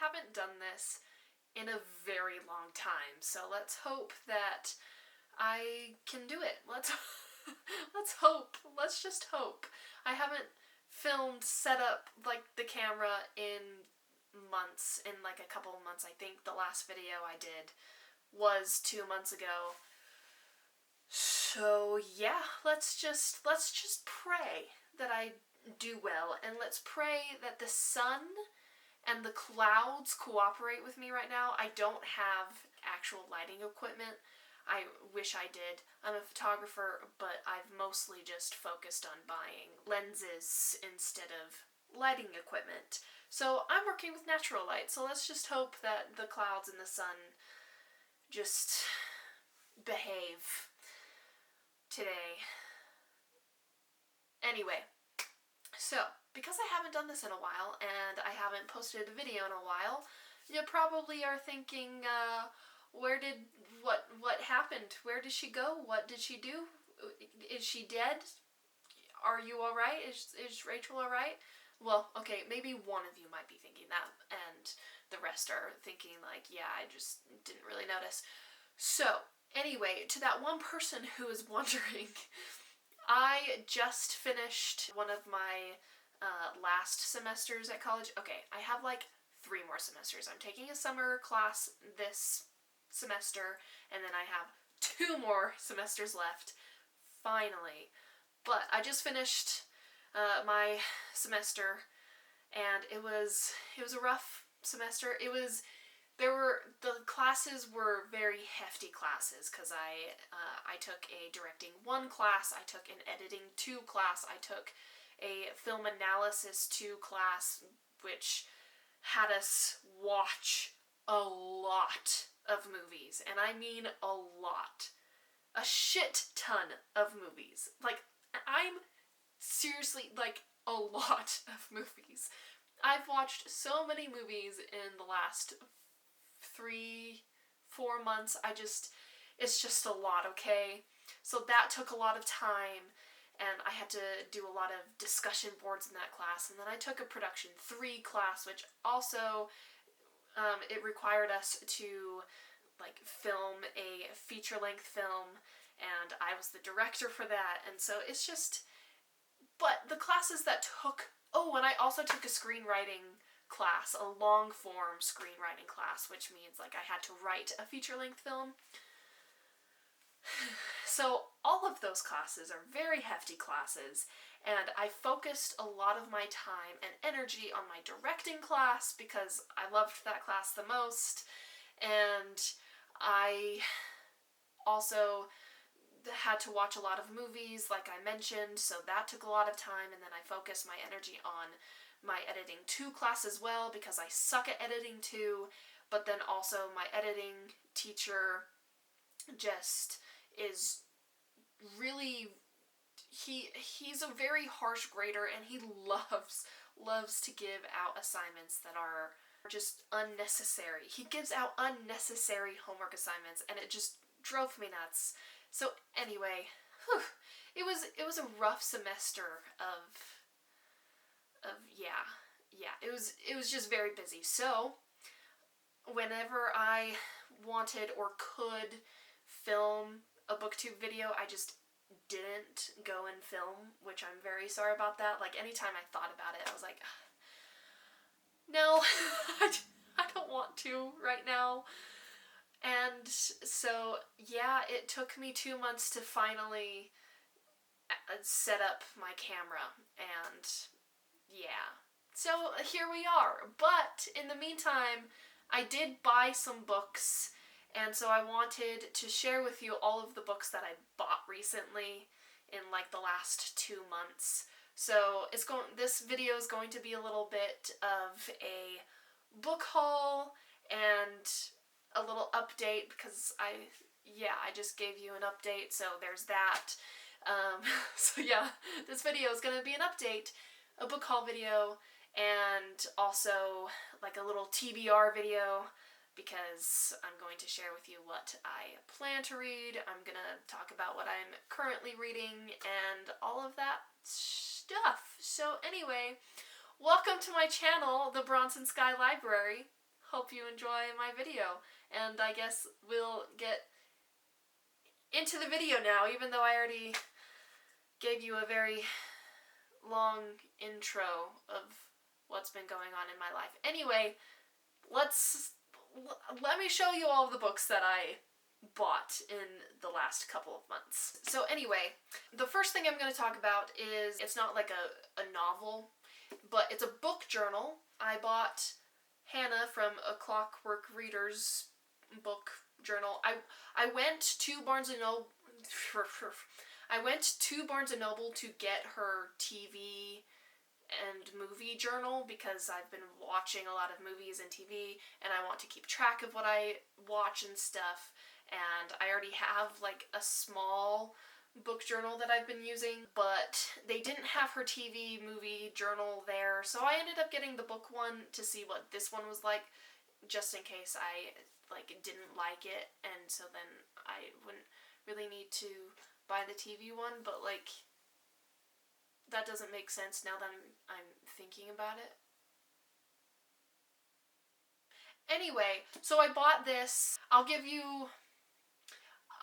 haven't done this in a very long time, so let's hope that I can do it. Let's hope. Let's just hope. I haven't filmed, set up, like, the camera in months, in like a couple of months. I think the last video I did was 2 months ago. So yeah, let's just pray that I do well, and let's pray that the sun and the clouds cooperate with me right now. I don't have actual lighting equipment. I wish I did. I'm a photographer, but I've mostly just focused on buying lenses instead of lighting equipment. So I'm working with natural light, so let's just hope that the clouds and the sun just behave today. Anyway, so because I haven't done this in a while and I haven't posted a video in a while, you probably are thinking, what happened? Where did she go? What did she do? Is she dead? Are you alright? Is Rachel alright? Well, okay, maybe one of you might be thinking that, and the rest are thinking like, yeah, I just didn't really notice. So, anyway, to that one person who is wondering, I just finished one of my last semesters at college. Okay, I have like 3 more semesters. I'm taking a summer class this semester, and then I have 2 more semesters left, finally. But I just finished my semester, and it was a rough semester. The classes were very hefty classes, because I took a directing 1 class, I took an editing 2 class, I took a film analysis 2 class, which had us watch a lot of movies, and I mean a lot. A shit ton of movies. Like, I'm seriously, like, a lot of movies. I've watched so many movies in the last 3-4 months. It's just a lot, okay? So that took a lot of time, and I had to do a lot of discussion boards in that class, and then I took a production 3 class, which also, it required us to, like, film a feature-length film, and I was the director for that, and so it's just, but the classes that took, oh, and I also took a screenwriting class, a long-form screenwriting class, which means, like, I had to write a feature-length film. So all of those classes are very hefty classes, and I focused a lot of my time and energy on my directing class because I loved that class the most, and I also had to watch a lot of movies, like I mentioned, so that took a lot of time, and then I focused my energy on my editing 2 class as well, because I suck at editing 2, but then also my editing teacher just is really, he's a very harsh grader, and he loves to give out assignments that are just unnecessary. He gives out unnecessary homework assignments, and it just drove me nuts. So anyway, it was a rough semester of it was just very busy. So whenever I wanted or could film a booktube video, I just didn't go and film, which I'm very sorry about that. Like, anytime I thought about it, I was like, no, I don't want to right now. And so, yeah, it took me 2 months to finally set up my camera, and yeah. So here we are. But in the meantime, I did buy some books, and so I wanted to share with you all of the books that I bought recently in like the last 2 months. So this video is going to be a little bit of a book haul and a little update, because I just gave you an update, so there's that. So yeah, this video is going to be an update, a book haul video, and also like a little TBR video, because I'm going to share with you what I plan to read. I'm going to talk about what I'm currently reading and all of that stuff. So anyway, welcome to my channel, the Bronson Sky Library. hope you enjoy my video. And I guess we'll get into the video now, even though I already gave you a very long intro of what's been going on in my life. Anyway, let me show you all of the books that I bought in the last couple of months. So anyway, the first thing I'm going to talk about is, it's not like a novel, but it's a book journal. I bought Hannah from A Clockwork Reader's book journal. I went to Barnes & Noble to get her TV and movie journal because I've been watching a lot of movies and TV and I want to keep track of what I watch and stuff, and I already have like a small book journal that I've been using, but they didn't have her TV movie journal there, so I ended up getting the book one to see what this one was like, just in case I didn't like it, and so then I wouldn't really need to buy the TV one, but that doesn't make sense now that I'm thinking about it. Anyway, so I bought this. I'll give you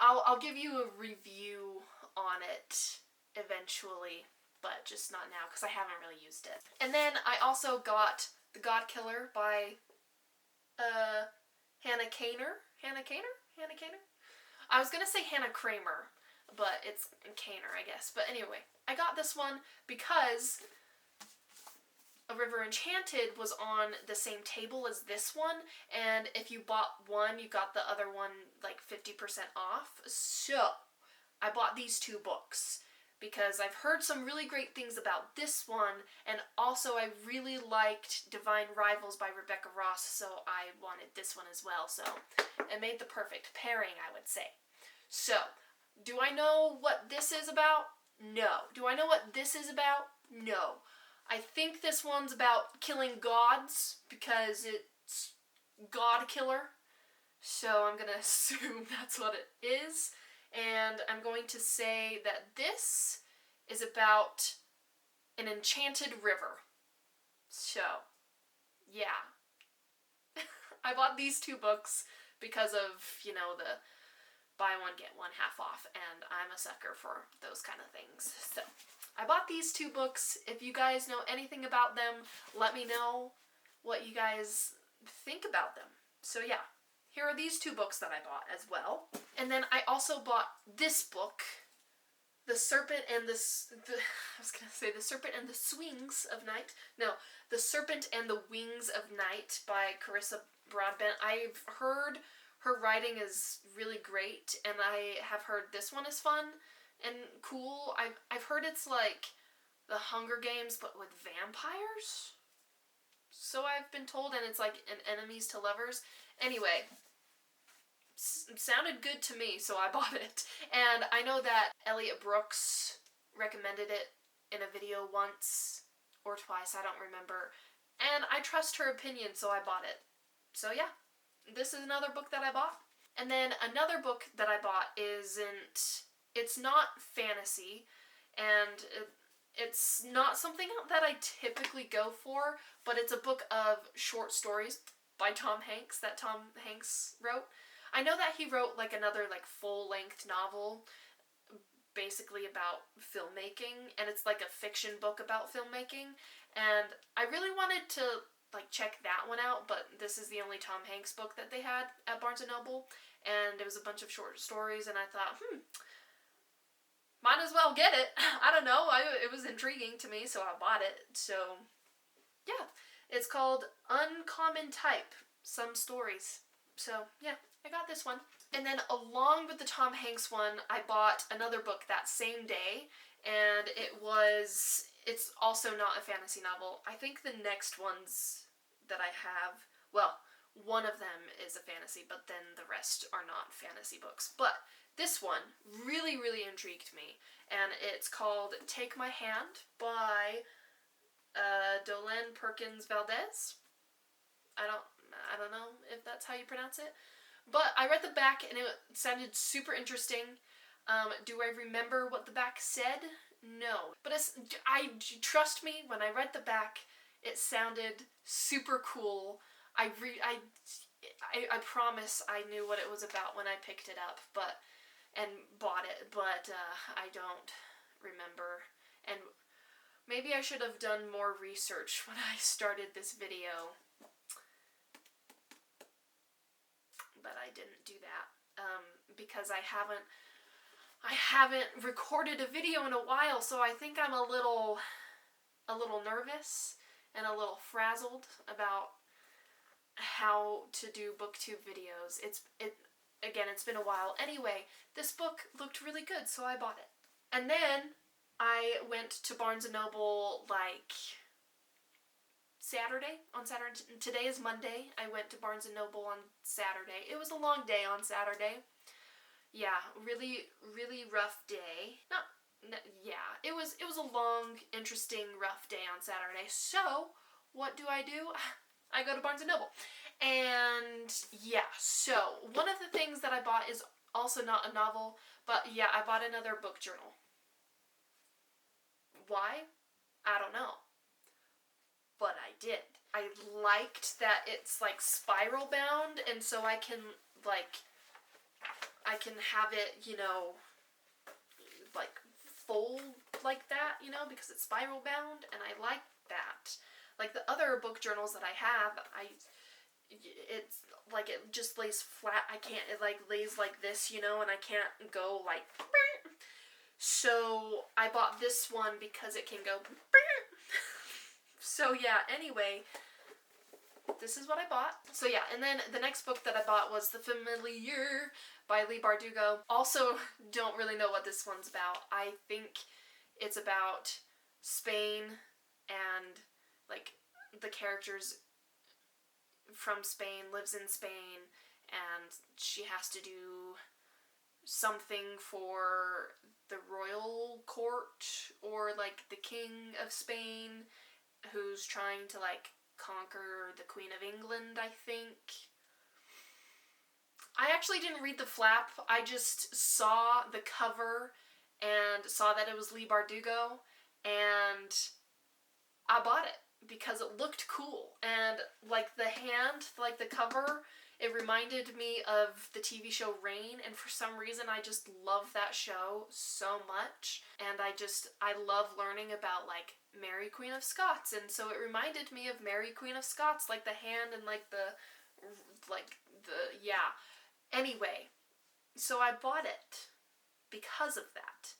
a review on it eventually, but just not now because I haven't really used it. And then I also got The God Killer by Hannah Kaner. I was gonna say Hannah Kramer, but it's Kaner, I guess. But anyway, I got this one because A River Enchanted was on the same table as this one, and if you bought one, you got the other one 50% off. So I bought these two books because I've heard some really great things about this one, and also I really liked Divine Rivals by Rebecca Ross, so I wanted this one as well. So it made the perfect pairing, I would say. So, do I know what this is about? No. Do I know what this is about? No. I think this one's about killing gods because it's God Killer. So I'm gonna assume that's what it is. And I'm going to say that this is about an enchanted river. So, yeah. I bought these two books because of, the buy one, get one half off, and I'm a sucker for those kind of things. So, I bought these two books. If you guys know anything about them, let me know what you guys think about them. So yeah, here are these two books that I bought as well. And then I also bought this book, The Serpent and the Serpent and the Swings of Night. No, The Serpent and the Wings of Night by Carissa Broadbent. I've heard her writing is really great, and I have heard this one is fun and cool. I've heard it's like The Hunger Games, but with vampires. So I've been told, and it's like an enemies to lovers. Anyway, sounded good to me, so I bought it. And I know that Elliot Brooks recommended it in a video once or twice, I don't remember. And I trust her opinion, so I bought it. So yeah, this is another book that I bought. And then another book that I bought it's not fantasy, and it's not something that I typically go for, but it's a book of short stories by Tom Hanks that Tom Hanks wrote. I know that he wrote another full-length novel basically about filmmaking, and it's like a fiction book about filmmaking, and I really wanted to check that one out, but this is the only Tom Hanks book that they had at Barnes & Noble, and it was a bunch of short stories, and I thought, might as well get it. I don't know, it was intriguing to me, so I bought it. So, yeah, it's called Uncommon Type, Some Stories. So, yeah, I got this one. And then along with the Tom Hanks one, I bought another book that same day, and it's also not a fantasy novel. I think the next ones that I have, well, one of them is a fantasy, but then the rest are not fantasy books. But this one really, really intrigued me, and it's called Take My Hand by Dolen Perkins Valdez. I don't know if that's how you pronounce it, but I read the back and it sounded super interesting. Do I remember what the back said? No, but trust me, when I read the back, it sounded super cool. I promise I knew what it was about when I picked it up, and bought it, but I don't remember. And maybe I should have done more research when I started this video, but I didn't do that because I haven't recorded a video in a while, so I think I'm a little nervous and a little frazzled about how to do booktube videos. It's been a while. Anyway, this book looked really good, so I bought it. And then I went to Barnes & Noble on Saturday. Today is Monday. I went to Barnes & Noble on Saturday. It was a long day on Saturday. Yeah, really, really rough day. It was a long, interesting, rough day on Saturday. So, what do? I go to Barnes & Noble. And yeah, so one of the things that I bought is also not a novel, but yeah, I bought another book journal. Why? I don't know. But I did. I liked that it's spiral bound, and so I can have it, fold like that, because it's spiral bound, and I like that. Like the other book journals that I have, it just lays flat. It lays like this, and I can't go so I bought this one because it can go so yeah, anyway, this is what I bought. So yeah, and then the next book that I bought was The Familiar by Leigh Bardugo. Also, don't really know what this one's about. I think it's about Spain and the characters from Spain, lives in Spain, and she has to do something for the royal court or the king of Spain, who's trying to conquer the Queen of England, I think. I actually didn't read the flap. I just saw the cover and saw that it was Leigh Bardugo, and I bought it because it looked cool. And the hand, the cover, it reminded me of the TV show Reign, and for some reason I just love that show so much. And I love learning about Mary Queen of Scots, and so it reminded me of Mary Queen of Scots, the hand and yeah. Anyway, so I bought it because of that.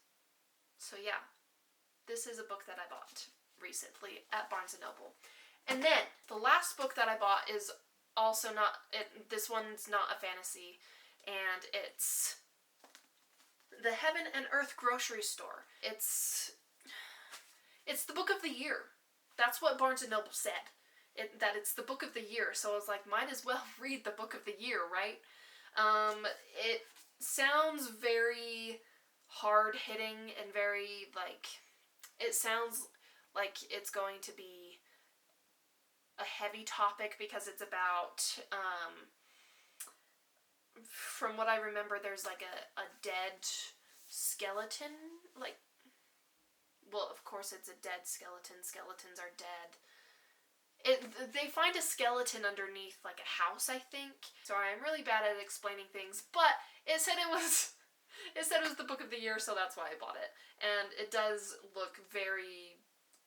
So yeah, this is a book that I bought recently at Barnes & Noble. And then the last book that I bought is also this one's not a fantasy, and it's The Heaven and Earth Grocery Store. It's the book of the year. That's what Barnes & Noble said. That it's the book of the year, so I was like, might as well read the book of the year, right? It sounds very hard-hitting and very, it sounds like it's going to be a heavy topic because it's about, from what I remember, there's a dead skeleton, well, of course it's a dead skeleton. Skeletons are dead. They find a skeleton underneath a house, I think. Sorry, I'm really bad at explaining things, but it said it was the book of the year, so that's why I bought it. And it does look very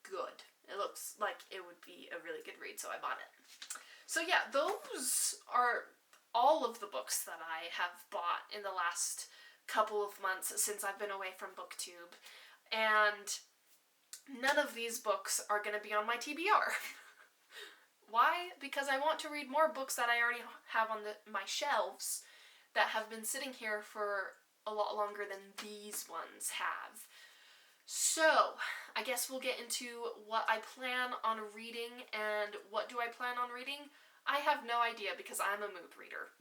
good. It looks like it would be a really good read, so I bought it. So yeah, those are all of the books that I have bought in the last couple of months since I've been away from BookTube. And none of these books are going to be on my TBR. Why? Because I want to read more books that I already have on my shelves that have been sitting here for a lot longer than these ones have. So, I guess we'll get into what I plan on reading, and what do I plan on reading? I have no idea because I'm a mood reader.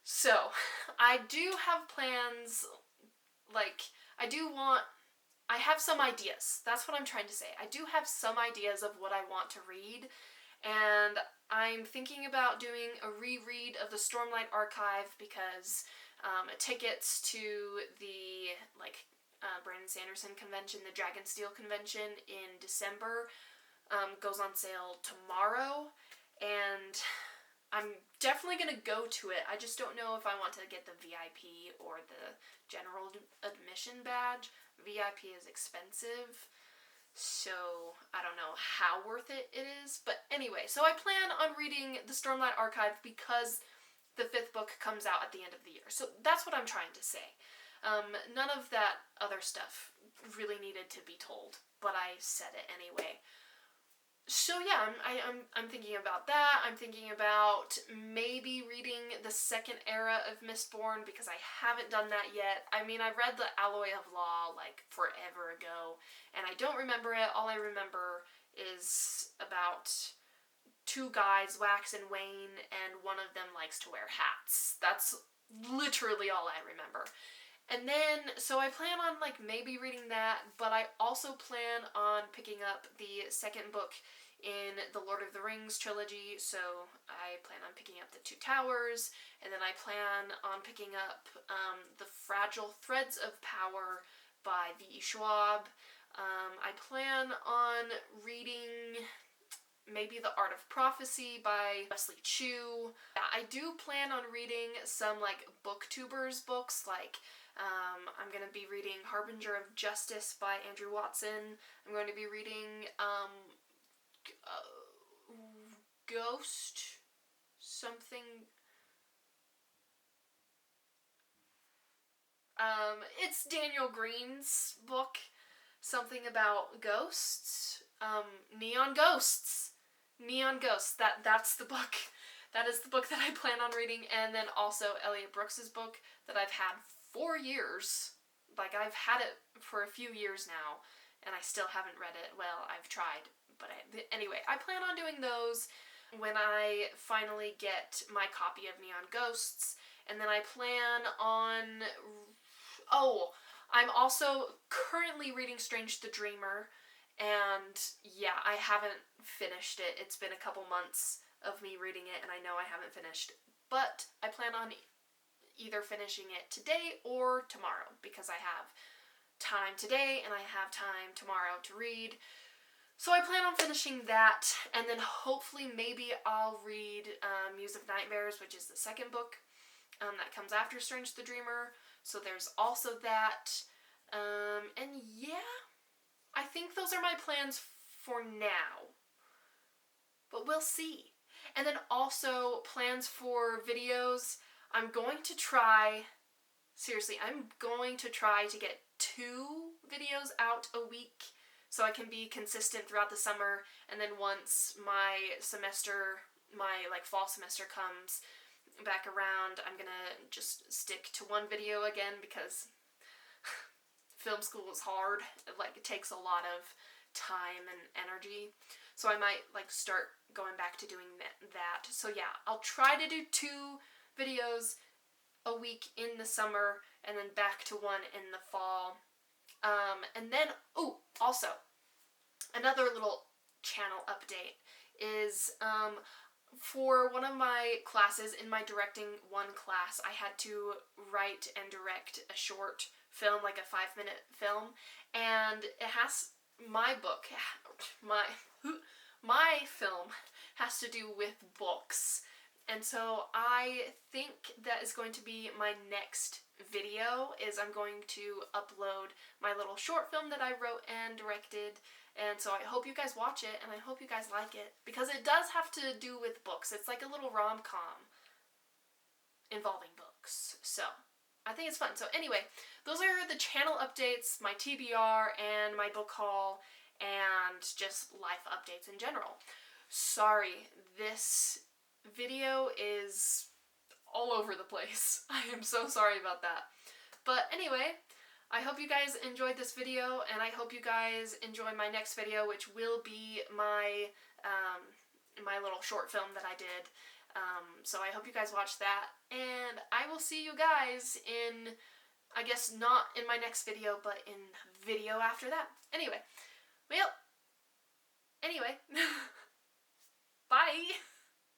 So, I do have plans, I have some ideas. That's what I'm trying to say. I do have some ideas of what I want to read, and I'm thinking about doing a reread of the Stormlight Archive because tickets to the Brandon Sanderson convention, the Dragonsteel convention in December, goes on sale tomorrow, and I'm definitely going to go to it. I just don't know if I want to get the VIP or the general admission badge. VIP is expensive, so I don't know how worth it is. But anyway, so I plan on reading the Stormlight Archive because the 5th book comes out at the end of the year. So that's what I'm trying to say. None of that other stuff really needed to be told, but I said it anyway. So yeah, I'm thinking about that. I'm thinking about maybe reading the second era of Mistborn because I haven't done that yet. I mean, I read the Alloy of Law like forever ago, and I don't remember it. All I remember is about 2 guys, Wax and Wayne, and one of them likes to wear hats. That's literally all I remember. And then, so I plan on, like, maybe reading that, but I also plan on picking up the second book in the Lord of the Rings trilogy, so I plan on picking up the Two Towers, and then I plan on picking up The Fragile Threads of Power by V.E. Schwab. I plan on reading maybe The Art of Prophecy by Wesley Chu. I do plan on reading some, like, booktubers books, like, I'm going to be reading Harbinger of Justice by Andrew Watson. I'm going to be reading, Ghost something. It's Daniel Green's book, something about ghosts. Neon Ghosts. Neon Ghosts. That's the book. That is the book that I plan on reading, and then also Elliot Brooks's book that I've had 4 years. Like, I've had it for a few years now, and I still haven't read it. Well, I've tried, but anyway, I plan on doing those when I finally get my copy of Neon Ghosts, and then I plan on... Oh, I'm also currently reading Strange the Dreamer, and yeah, I haven't finished it. It's been a couple months of me reading it, and I know I haven't finished, but I plan on either finishing it today or tomorrow, because I have time today and I have time tomorrow to read. So I plan on finishing that, and then hopefully maybe I'll read Muse of Nightmares, which is the second book that comes after Strange the Dreamer. So there's also that. And yeah, I think those are my plans for now. But we'll see. And then also plans for videos. I'm going to try to get 2 videos out a week so I can be consistent throughout the summer, and then once my fall semester comes back around, I'm gonna just stick to 1 video again because film school is hard. It takes a lot of time and energy. So I might start going back to doing that. So yeah, I'll try to do 2 videos a week in the summer, and then back to 1 in the fall. And then, also, another little channel update is, for one of my classes, in my Directing 1 class, I had to write and direct a short film, like a 5-minute film, and my film has to do with books. And so I think that is going to be my next video, is I'm going to upload my little short film that I wrote and directed. And so I hope you guys watch it, and I hope you guys like it, because it does have to do with books. It's like a little rom-com involving books. So I think it's fun. So anyway, those are the channel updates, my TBR, and my book haul, and just life updates in general. Sorry, this video is all over the place. I am so sorry about that. But anyway, I hope you guys enjoyed this video, and I hope you guys enjoy my next video, which will be my my little short film that I did. So I hope you guys watch that, and I will see you guys in, I guess not in my next video, but in the video after that. Anyway, bye!